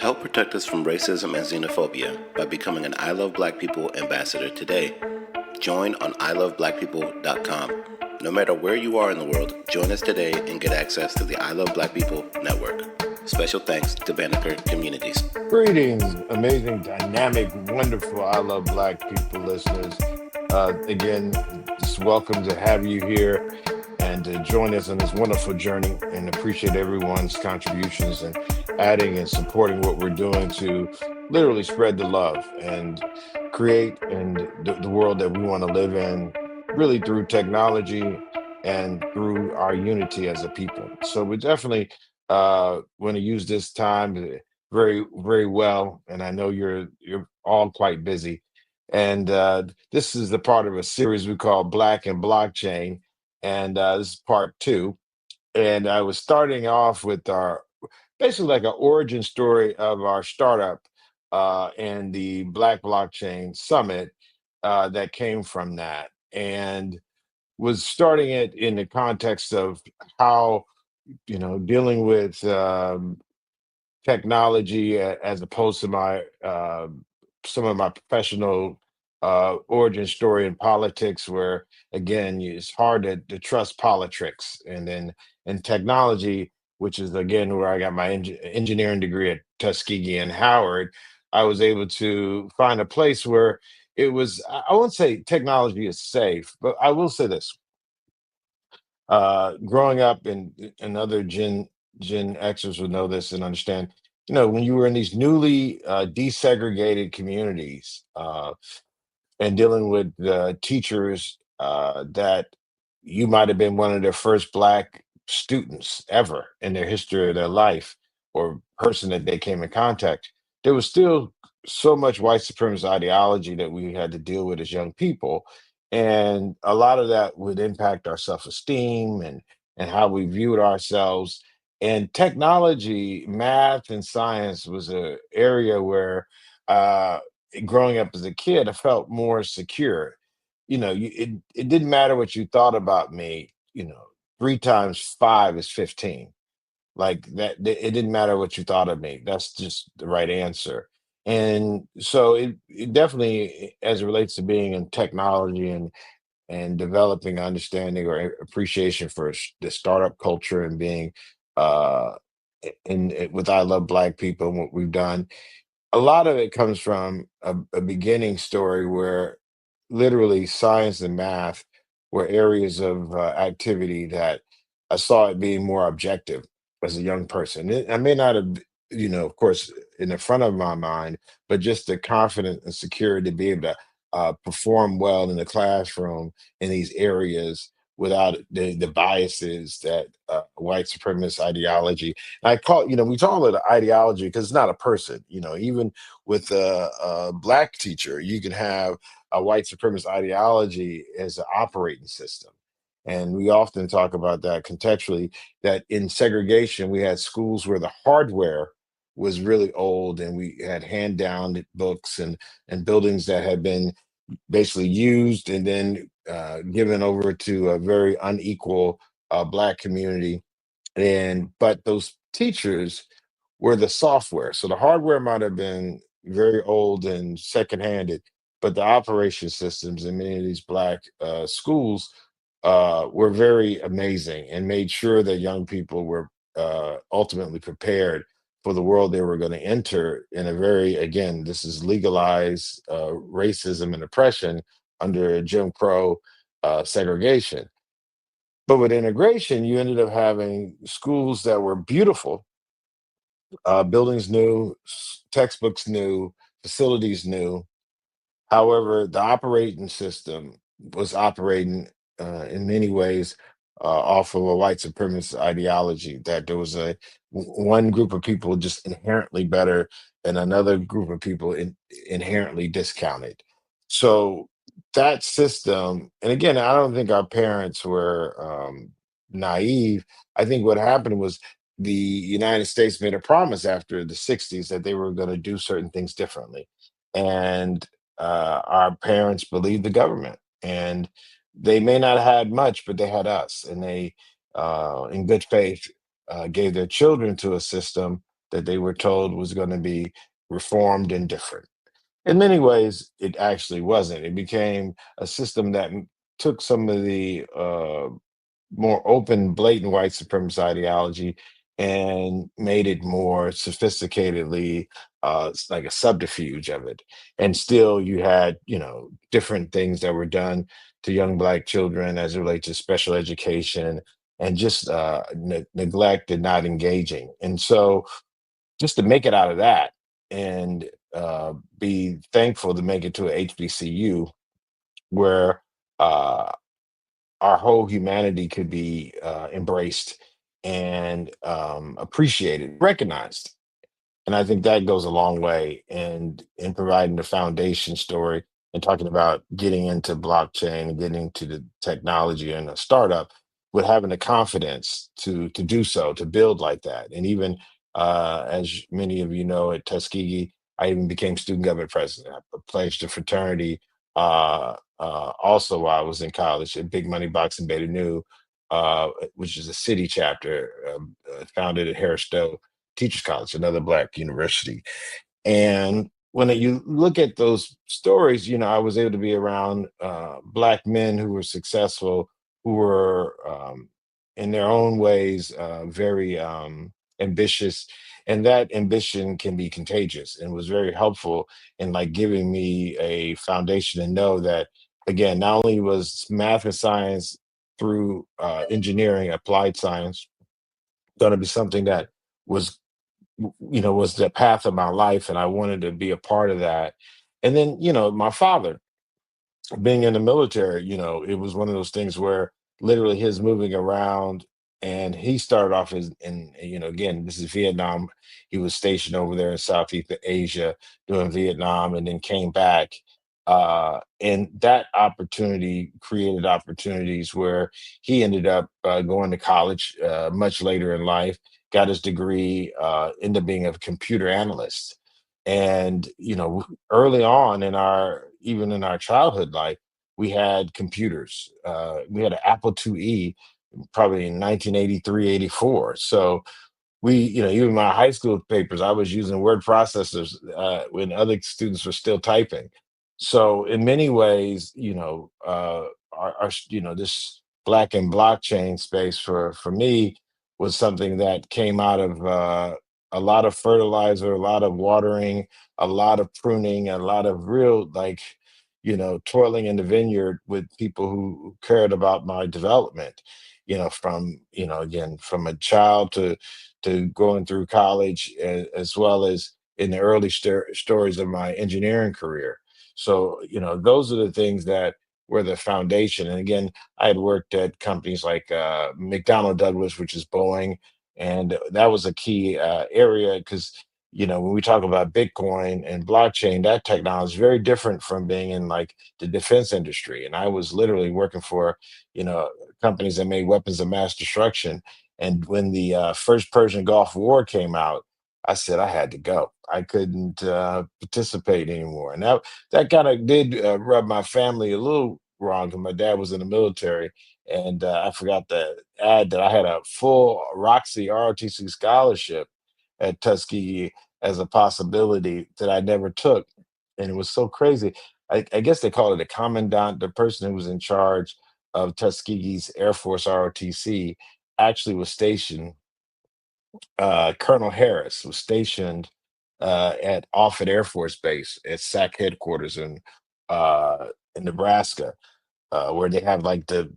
Help protect us from racism and xenophobia by becoming an I Love Black People ambassador today. Join on iloveblackpeople.com. No matter where you are in the world, join us today and get access to the I Love Black People network. Special thanks to Banneker Communities. Greetings, amazing, dynamic, wonderful. I love Black people listeners. Again, just welcome to have you here and to join us on this wonderful journey and appreciate everyone's contributions and adding and supporting what we're doing to literally spread the love and create and the world that we want to live in, really through technology and through our unity as a people. So we definitely want to use this time very well, and I know you're all quite busy. And this is the part of a series we call Black and Blockchain, and this is part two. And I was starting off with our basically like an origin story of our startup and the Black Blockchain Summit that came from that, and was starting it in the context of how dealing with technology as opposed to my some of my professional origin story in politics, where again it's hard to trust politics, and then in technology, which is again where I got my engineering degree at Tuskegee and Howard. I was able to find a place where it was, I won't say technology is safe, but I will say this. Growing up, and other Gen Xers would know this and understand. When you were in these newly desegregated communities and dealing with teachers that you might have been one of their first Black students ever in their history of their life, or person that they came in contact, there was still so much white supremacist ideology that we had to deal with as young people. And a lot of that would impact our self-esteem and how we viewed ourselves. And technology, math, and science was an area where uh, growing up as a kid, I felt more secure. It didn't matter what you thought about me. 3 times 5 is 15. Like that, it didn't matter what you thought of me. That's just the right answer. And so it definitely, as it relates to being in technology and developing understanding or appreciation for the startup culture and being uh with I Love Black People and what we've done, a lot of it comes from a beginning story where literally science and math were areas of activity that I saw it being more objective as a young person. I may not have, of course, in the front of my mind, but just the confidence and security to be able to perform well in the classroom in these areas without the biases that white supremacist ideology. And we call it an ideology because it's not a person. Even with a Black teacher, you can have a white supremacist ideology as an operating system. And we often talk about that contextually, that in segregation, we had schools where the hardware was really old, and we had hand down books and buildings that had been basically used and then given over to a very unequal Black community. And but those teachers were the software. So the hardware might have been very old and second-handed, but the operation systems in many of these Black schools were very amazing and made sure that young people were ultimately prepared for the world they were going to enter in a very, again, this is legalized racism and oppression under Jim Crow segregation. But with integration, you ended up having schools that were beautiful, buildings new, textbooks new, facilities new. However, the operating system was operating in many ways off of a white supremacist ideology, that there was one group of people just inherently better and another group of people inherently discounted. So that system, and again, I don't think our parents were naive. I think what happened was the United States made a promise after the 60s that they were going to do certain things differently. And our parents believed the government, and they may not have had much, but they had us, and they, in good faith, gave their children to a system that they were told was going to be reformed and different. In many ways, it actually wasn't. It became a system that took some of the more open, blatant white supremacist ideology and made it more sophisticatedly like a subterfuge of it. And still, you had, different things that were done to young black children as it relates to special education and just neglect and not engaging. And so, just to make it out of that and be thankful to make it to a HBCU where uh, our whole humanity could be embraced and appreciated, recognized. And I think that goes a long way in providing the foundation story and talking about getting into blockchain and getting into the technology and a startup with having the confidence to do so, to build like that. And even as many of you know, at Tuskegee, I even became student government president. I pledged a fraternity also while I was in college at Big Money Boxing Beta Nu, which is a city chapter founded at Harris Stowe Teachers College, another black university. And when you look at those stories, I was able to be around black men who were successful, who were in their own ways very ambitious, and that ambition can be contagious, and was very helpful in like giving me a foundation to know that again, not only was math and science through engineering, applied science, going to be something that was was the path of my life, and I wanted to be a part of that. And then, my father being in the military, it was one of those things where literally his moving around, and he started off as in, again, this is Vietnam. He was stationed over there in Southeast Asia doing Vietnam and then came back. And that opportunity created opportunities where he ended up going to college much later in life, got his degree, ended up being a computer analyst. And early on in our even in our childhood life, we had computers. We had an Apple IIe probably in 1983, 84. So even my high school papers, I was using word processors when other students were still typing. So in many ways, this black and blockchain space for me was something that came out of a lot of fertilizer, a lot of watering, a lot of pruning, a lot of real like toiling in the vineyard with people who cared about my development. From again, from a child to going through college, as well as in the early stories of my engineering career. So, those are the things that were the foundation. And again, I had worked at companies like McDonnell Douglas, which is Boeing, and that was a key area because when we talk about Bitcoin and blockchain, that technology is very different from being in like the defense industry. And I was literally working for companies that made weapons of mass destruction. And when the first Persian Gulf War came out, I said I had to go. I couldn't participate anymore, and that kind of did rub my family a little wrong because my dad was in the military, and I forgot to add that I had a full Roxy ROTC scholarship at Tuskegee as a possibility that I never took, and it was so crazy. I guess they call it a commandant, the person who was in charge of Tuskegee's Air Force ROTC actually was stationed Colonel Harris was stationed at Offutt Air Force Base at SAC headquarters in Nebraska, where they have like the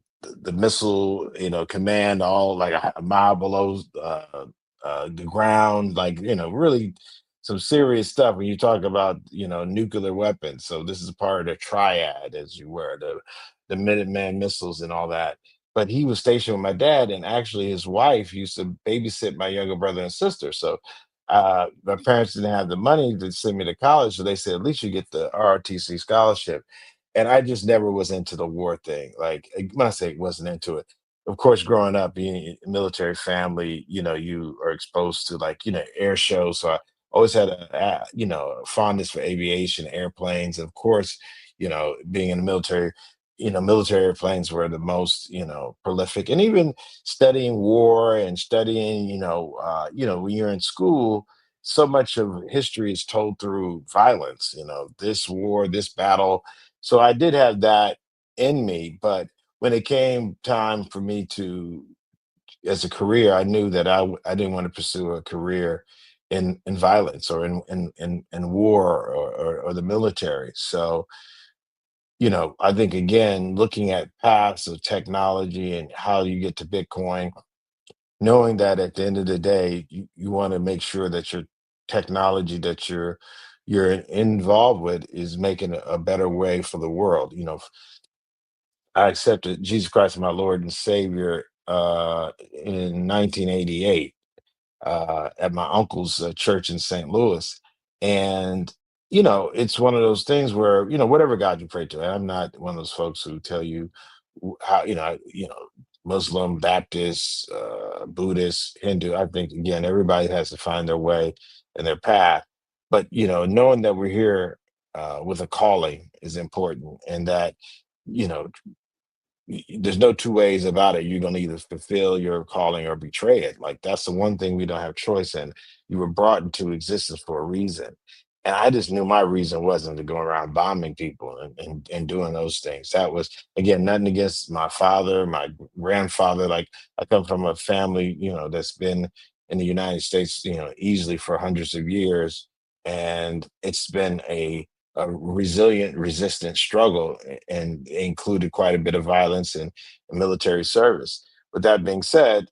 missile, command all like a mile below the ground, like really some serious stuff when you talk about nuclear weapons. So this is part of the triad, as you were the Minuteman missiles and all that. But he was stationed with my dad, and actually his wife used to babysit my younger brother and sister. So my parents didn't have the money to send me to college, so they said at least you get the ROTC scholarship. And I just never was into the war thing. Like when I say wasn't into it, of course, growing up being a military family, you are exposed to like air shows. So I always had a fondness for aviation, airplanes. Of course, being in the military, military airplanes were the most prolific. And even studying war and studying when you're in school. so much of history is told through violence, this war, this battle. So I did have that in me, but when it came time for me to, as a career, I knew that I didn't want to pursue a career in violence or in war or the military. So, I think again, looking at paths of technology and how you get to Bitcoin, knowing that at the end of the day, you want to make sure that your technology that you're involved with is making a better way for the world. I accepted Jesus Christ as my Lord and Savior in 1988 at my uncle's church in St. Louis. And, it's one of those things where, whatever God you pray to, and I'm not one of those folks who tell you how, Muslim, Baptist, Buddhist, Hindu. I think, again, everybody has to find their way and their path. But, knowing that we're here with a calling is important, and that, you know, there's no two ways about it. You're going to either fulfill your calling or betray it. Like, that's the one thing we don't have choice in. You were brought into existence for a reason. And I just knew my reason wasn't to go around bombing people and doing those things. That was, again, nothing against my father, my grandfather. Like, I come from a family, that's been in the United States, easily for hundreds of years. And it's been a resilient, resistant struggle, and included quite a bit of violence and military service. With that being said,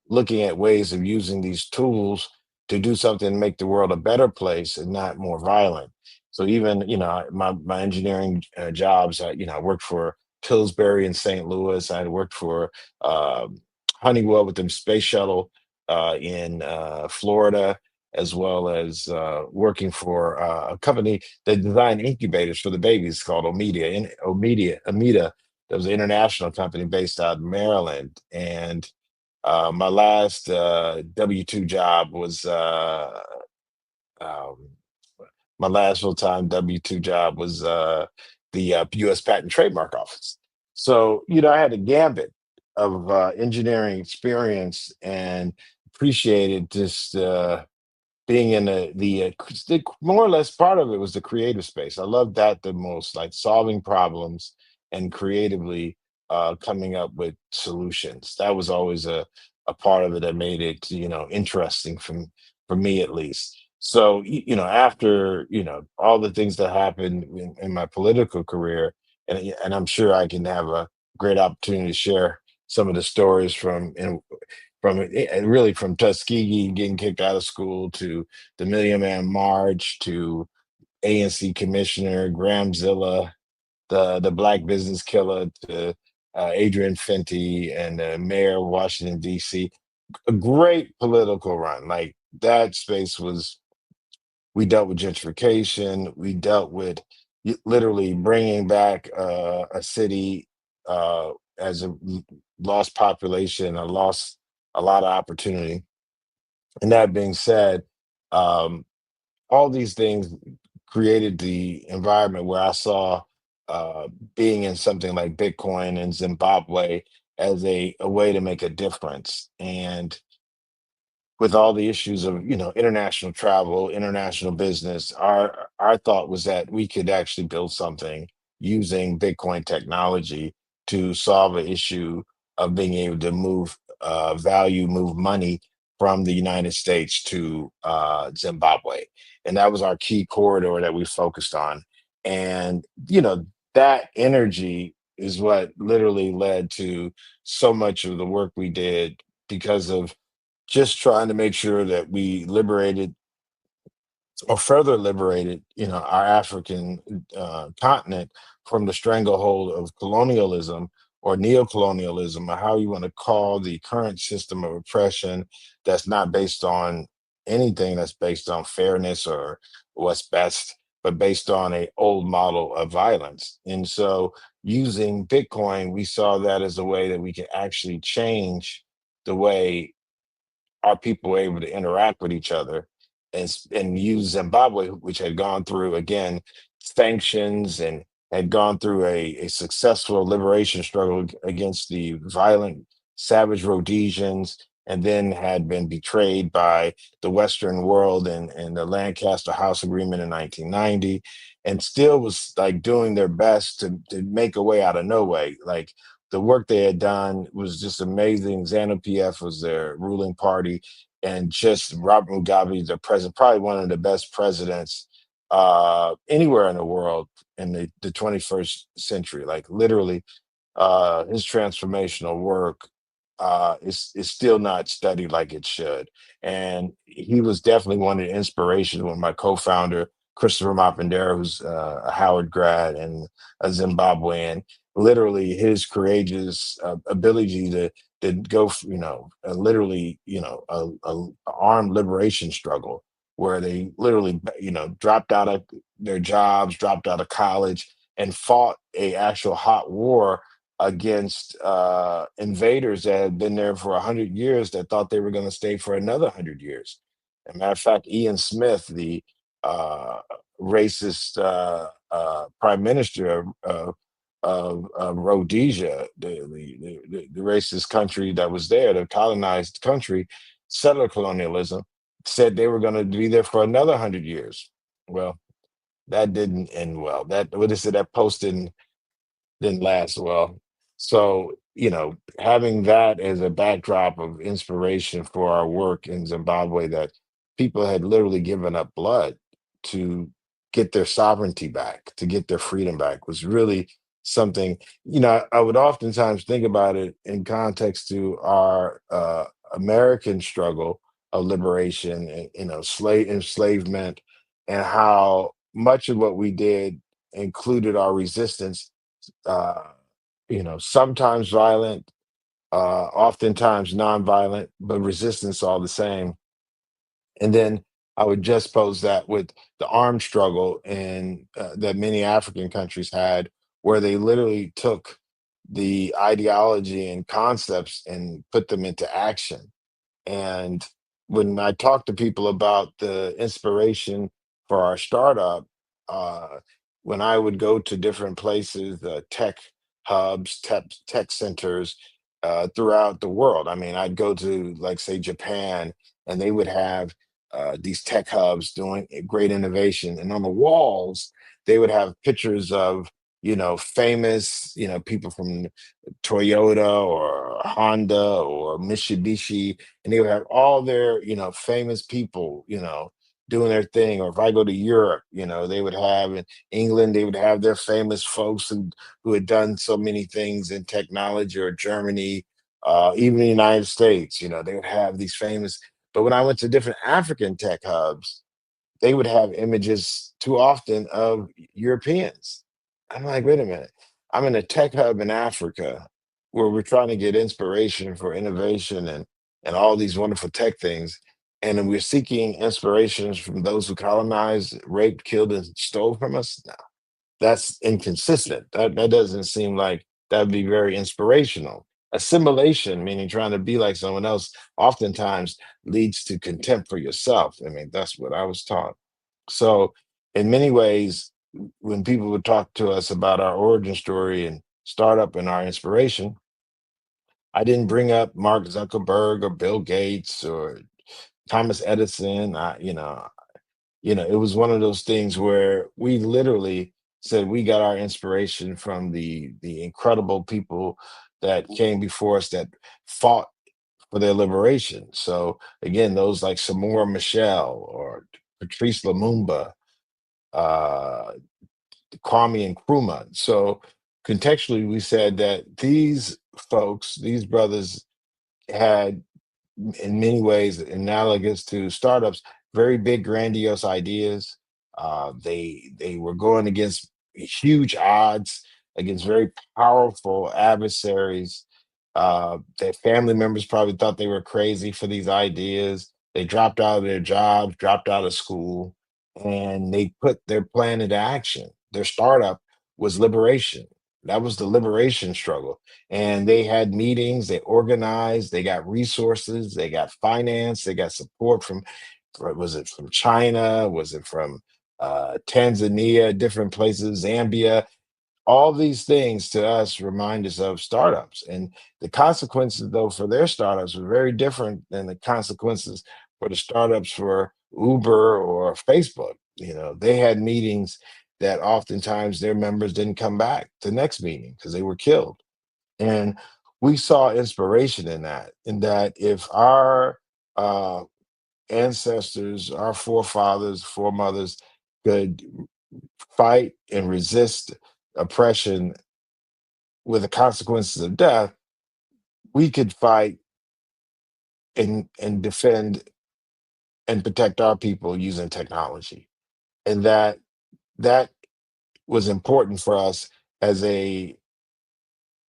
looking at ways of using these tools to do something to make the world a better place and not more violent. So even, my engineering jobs, I worked for Pillsbury in St. Louis. I worked for Honeywell with them space shuttle in Florida, as well as working for a company that designed incubators for the babies called Omida. That was an international company based out of Maryland. And my last W-2 job was um, my last full-time W-2 job was the U.S. Patent and Trademark Office. So, I had a gambit of engineering experience and appreciated just being in more or less part of it was the creative space. I love that the most, like solving problems and creatively coming up with solutions. That was always a part of it that made it, interesting for me at least. So, after, all the things that happened in my political career, and I'm sure I can have a great opportunity to share some of the stories really from Tuskegee getting kicked out of school to the Million Man March to ANC Commissioner Grahamzilla, the Black Business Killer to Adrian Fenty and the Mayor of Washington D.C. A great political run. Like, that space was. We dealt with gentrification. We dealt with literally bringing back a city as a lost population, a lot of opportunity. And that being said, um, all these things created the environment where I saw uh, being in something like Bitcoin in Zimbabwe as a way to make a difference. And with all the issues of, international travel, international business, our thought was that we could actually build something using Bitcoin technology to solve an issue of being able to move value, move money from the United States to Zimbabwe, and that was our key corridor that we focused on. And, that energy is what literally led to so much of the work we did, because of just trying to make sure that we liberated or further liberated, our African continent from the stranglehold of colonialism or neocolonialism, or how you want to call the current system of oppression that's not based on anything that's based on fairness or what's best, but based on a old model of violence. And so, using Bitcoin, we saw that as a way that we could actually change the way our people were able to interact with each other, and use Zimbabwe, which had gone through again sanctions and had gone through a successful liberation struggle against the violent, savage Rhodesians. and then had been betrayed by the Western world and the Lancaster House Agreement in 1990, and still was like doing their best to make a way out of no way. Like the work they had done was just amazing. ZANU PF was their ruling party, and just Robert Mugabe, the president, probably one of the best presidents anywhere in the world in the 21st century. Like literally, his transformational work is still not studied like it should. And he was definitely one of the inspirations when my co-founder, Christopher Mapindera, who's a Howard grad and a Zimbabwean, literally his courageous ability to go, literally, a armed liberation struggle where they literally, dropped out of their jobs, dropped out of college, and fought a actual hot war against invaders that had been there for 100 years that thought they were going to stay for another 100 years. As a matter of fact, Ian Smith, the uh, racist prime minister of Rhodesia, the racist country that was there, the colonized country, settler colonialism, said they were going to be there for another 100 years. Well, that didn't end well. That what is it? That post didn't last well. So, having that as a backdrop of inspiration for our work in Zimbabwe, that people had literally given up blood to get their sovereignty back, to get their freedom back, was really something. I would oftentimes think about it in context to our American struggle of liberation, and, slave enslavement, and how much of what we did included our resistance, uh, sometimes violent, oftentimes nonviolent, but resistance all the same. And then I would just pose that with the armed struggle that many African countries had, where they literally took the ideology and concepts and put them into action. And when I talk to people about the inspiration for our startup, uh, when I would go to different places, tech hubs, tech centers throughout the world. I mean, I'd go to, like, say, Japan, and they would have these tech hubs doing great innovation. And on the walls, they would have pictures of, famous, people from Toyota or Honda or Mitsubishi, and they would have all their, famous people, doing their thing. Or if I go to Europe, they would have in England, they would have their famous folks who had done so many things in technology, or Germany, even the United States, they would have these famous. But when I went to different African tech hubs, they would have images too often of Europeans. I'm like, wait a minute. I'm in a tech hub in Africa where we're trying to get inspiration for innovation and all these wonderful tech things. And then we're seeking inspirations from those who colonized, raped, killed, and stole from us. No, that's inconsistent. That doesn't seem like that'd be very inspirational. Assimilation, meaning trying to be like someone else, oftentimes leads to contempt for yourself. I mean, that's what I was taught. So, in many ways, when people would talk to us about our origin story and startup and our inspiration, I didn't bring up Mark Zuckerberg or Bill Gates or Thomas Edison. It was one of those things where we literally said we got our inspiration from the incredible people that came before us that fought for their liberation. So again, those like Samora Machel or Patrice Lumumba, uh, Kwame Nkrumah. So contextually, we said that these folks, these brothers, had in many ways analogous to startups, very big, grandiose ideas. They were going against huge odds, against very powerful adversaries. Their family members probably thought they were crazy for these ideas. They dropped out of their jobs, dropped out of school, and they put their plan into action. Their startup was liberation. That was the liberation struggle, and they had meetings, they organized, they got resources, they got finance, they got support was it from China, was it from Tanzania, different places, Zambia, all these things to us remind us of startups, and the consequences though for their startups were very different than the consequences for the startups for Uber or Facebook. They had meetings that oftentimes their members didn't come back to the next meeting because they were killed. And we saw inspiration in that if our uh, ancestors, our forefathers, foremothers could fight and resist oppression with the consequences of death, we could fight and defend and protect our people using technology. And that was important for us as a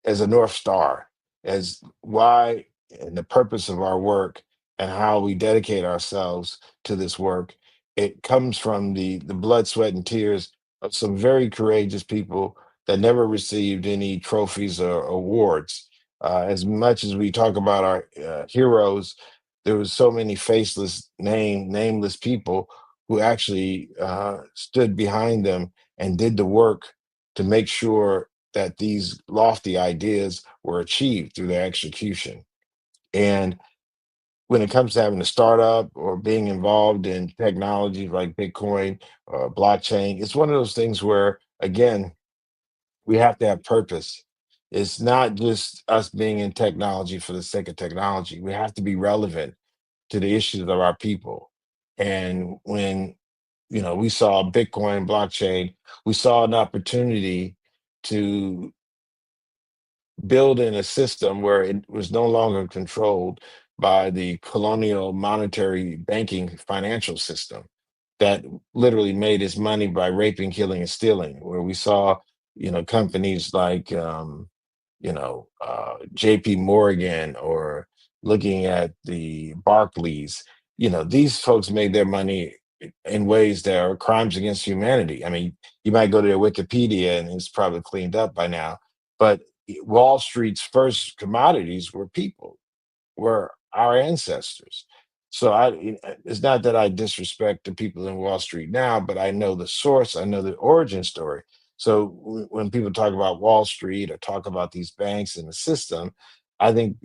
North Star, as why and the purpose of our work and how we dedicate ourselves to this work. It comes from the blood, sweat, and tears of some very courageous people that never received any trophies or awards. As much as we talk about our heroes, there was so many faceless, nameless people who actually stood behind them and did the work to make sure that these lofty ideas were achieved through their execution. And when it comes to having a startup or being involved in technologies like Bitcoin or blockchain, it's one of those things where, again, we have to have purpose. It's not just us being in technology for the sake of technology. We have to be relevant to the issues of our people. And when we saw Bitcoin blockchain, we saw an opportunity to build in a system where it was no longer controlled by the colonial monetary banking financial system that literally made its money by raping, killing, and stealing. Where we saw, companies like, J.P. Morgan, or looking at the Barclays. These folks made their money in ways that are crimes against humanity. I mean, you might go to their Wikipedia and it's probably cleaned up by now, but Wall Street's first commodities were people, were our ancestors. So it's not that I disrespect the people in Wall Street now, but I know the source, I know the origin story. So when people talk about Wall Street or talk about these banks and the system, I think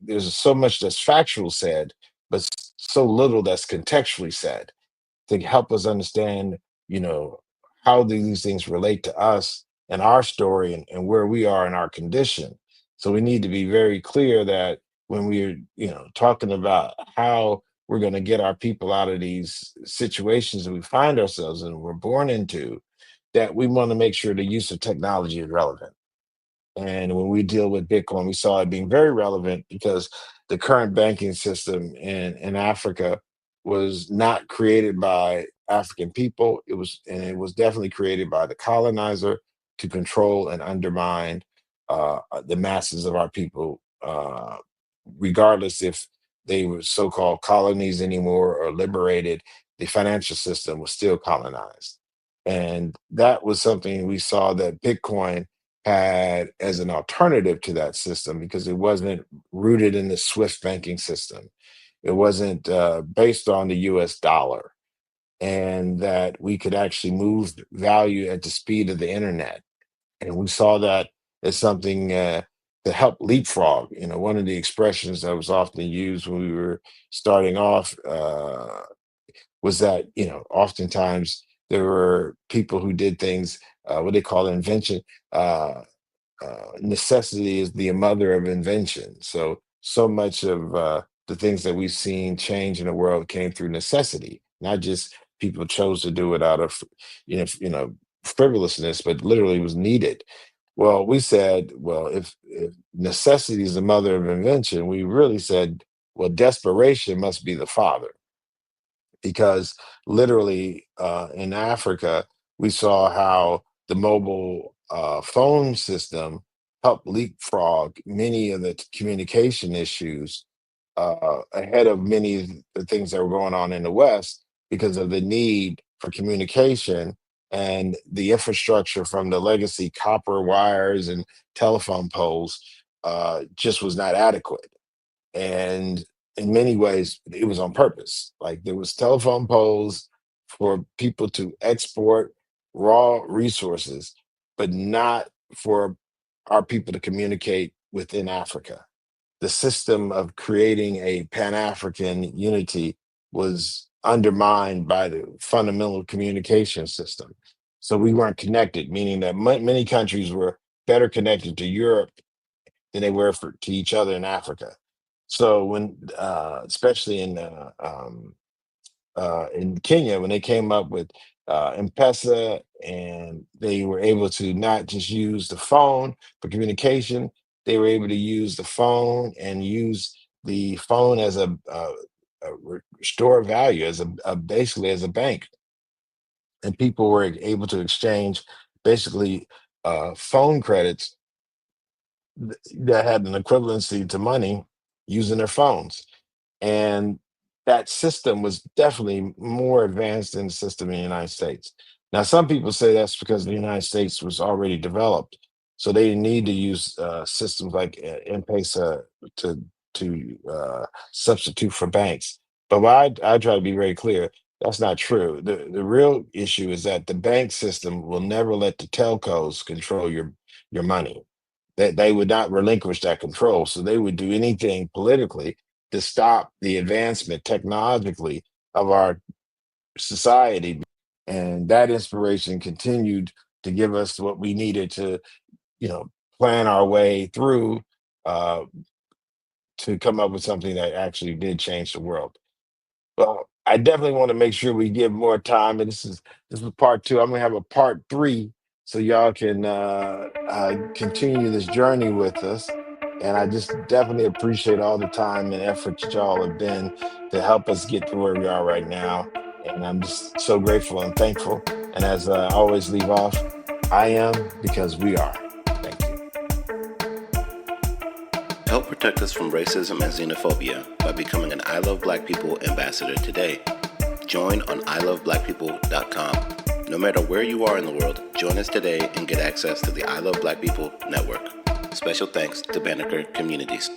there's so much that's factual said, but so little that's contextually said to help us understand, you know, how do these things relate to us and our story, and where we are in our condition. So we need to be very clear that when we're, talking about how we're going to get our people out of these situations that we find ourselves in, we're born into, that we want to make sure the use of technology is relevant. And when we deal with Bitcoin, we saw it being very relevant because the current banking system in Africa was not created by African people. It was definitely created by the colonizer to control and undermine the masses of our people, regardless if they were so-called colonies anymore or liberated. The financial system was still colonized, and that was something we saw that Bitcoin had as an alternative to that system because it wasn't rooted in the Swift banking system. It wasn't based on the US dollar, and that we could actually move value at the speed of the internet. And we saw that as something to help leapfrog. One of the expressions that was often used when we were starting off was that, oftentimes there were people who did things, what they call invention. Necessity is the mother of invention. So much of the things that we've seen change in the world came through necessity, not just people chose to do it out of, frivolousness, but literally was needed. Well, we said, well, if necessity is the mother of invention, we really said, well, desperation must be the father, because literally in Africa, we saw how the mobile phone system helped leapfrog many of the communication issues ahead of many of the things that were going on in the West because of the need for communication, and the infrastructure from the legacy copper wires and telephone poles just was not adequate. And in many ways it was on purpose. Like, there was telephone poles for people to export raw resources, but not for our people to communicate within Africa. The system of creating a Pan-African unity was undermined by the fundamental communication system. So we weren't connected, meaning that many countries were better connected to Europe than they were to each other in Africa. So when, especially in Kenya, when they came up with M-Pesa, and they were able to not just use the phone for communication, they were able to use the phone and use the phone as a store of value, as basically as a bank, and people were able to exchange basically phone credits that had an equivalency to money using their phones. And that system was definitely more advanced than the system in the United States. Now, some people say that's because the United States was already developed, so they didn't need to use systems like M-Pesa to substitute for banks. But what I try to be very clear, that's not true. The real issue is that the bank system will never let the telcos control your money. That they would not relinquish that control, so they would do anything politically to stop the advancement technologically of our society. And that inspiration continued to give us what we needed to, you know, plan our way through, uh, to come up with something that actually did change the world. Well, I definitely want to make sure we give more time, and this is part two. I'm gonna have a part three, so y'all can continue this journey with us. And I just definitely appreciate all the time and effort that y'all have been to help us get to where we are right now. And I'm just so grateful and thankful. And as I always leave off, I am because we are. Thank you. Help protect us from racism and xenophobia by becoming an I Love Black People ambassador today. Join on iloveblackpeople.com. No matter where you are in the world, join us today and get access to the I Love Black People network. Special thanks to Banneker Communities.